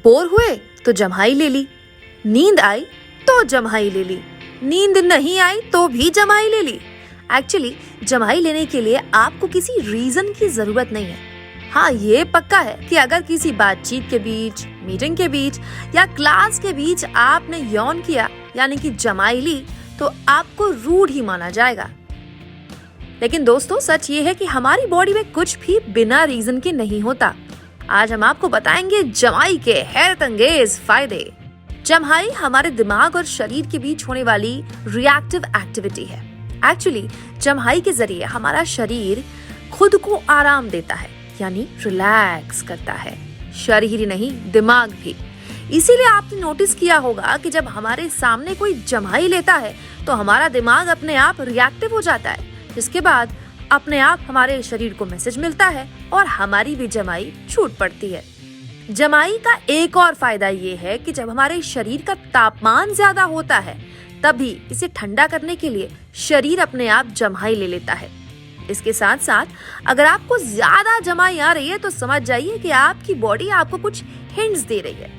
Bore हुए तो जम्हाई ले ली, नींद आई तो जम्हाई ले ली, नींद नहीं आई तो भी जम्हाई ले ली। एक्चुअली जम्हाई लेने के लिए आपको किसी रीजन की जरूरत नहीं है। हाँ, ये पक्का है कि अगर किसी बातचीत के बीच, मीटिंग के बीच या क्लास के बीच आपने यौन किया यानी कि जमाई ली तो आपको रूड ही माना जाएगा। लेकिन दोस्तों, सच ये है कि हमारी बॉडी में कुछ भी बिना रीजन के नहीं होता। आज हम आपको बताएंगे जमाई के हैरत अंगेज फायदे। जम्हाई हमारे दिमाग और शरीर के बीच होने वाली रिएक्टिव एक्टिविटी है। एक्चुअली जम्हाई के जरिए हमारा शरीर खुद को आराम देता है, यानी रिलैक्स करता है। शरीर ही नहीं, दिमाग भी। इसीलिए आपने नोटिस किया होगा कि जब हमारे सामने कोई जम्हाई लेता है तो हमारा दिमाग अपने आप रिएक्टिव हो जाता है, जिसके बाद अपने आप हमारे शरीर को मैसेज मिलता है और हमारी भी जमाई छूट पड़ती है। जमाई का एक और फायदा ये है कि जब हमारे शरीर का तापमान ज्यादा होता है तभी इसे ठंडा करने के लिए शरीर अपने आप जम्हाई ले लेता है। इसके साथ साथ अगर आपको ज्यादा जमाई आ रही है तो समझ जाइए कि आपकी बॉडी आपको कुछ हिंट्स दे रही है।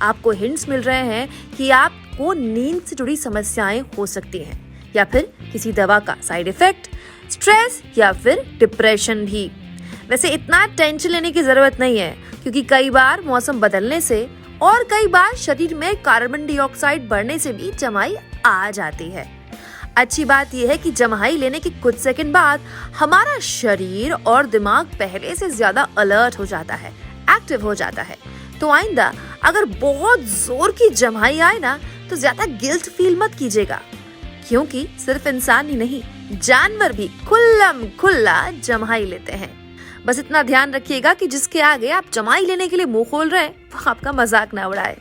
आपको हिंट्स मिल रहे हैं कि आपको नींद से जुड़ी समस्याएं हो सकती हैं, या फिर किसी दवा का साइड इफेक्ट, स्ट्रेस या फिर डिप्रेशन भी। वैसे इतना टेंशन लेने की जरूरत नहीं है, क्योंकि कई बार मौसम बदलने से और कई बार शरीर में कार्बन डाइऑक्साइड बढ़ने से भी जमाई आ जाती है। अच्छी बात यह है कि जम्हाई लेने के कुछ सेकंड बाद हमारा शरीर और दिमाग पहले से ज्यादा अलर्ट हो जाता है, एक्टिव हो जाता है। तो आइंदा अगर बहुत जोर की जम्हाई आए ना तो ज्यादा गिल्ट फील मत कीजिएगा, क्योंकि सिर्फ इंसान ही नहीं, जानवर भी खुल्लम खुल्ला जम्हाई लेते हैं। बस इतना ध्यान रखिएगा कि जिसके आगे आप जमाई लेने के लिए मुंह खोल रहे हैं वो आपका मजाक ना उड़ाए।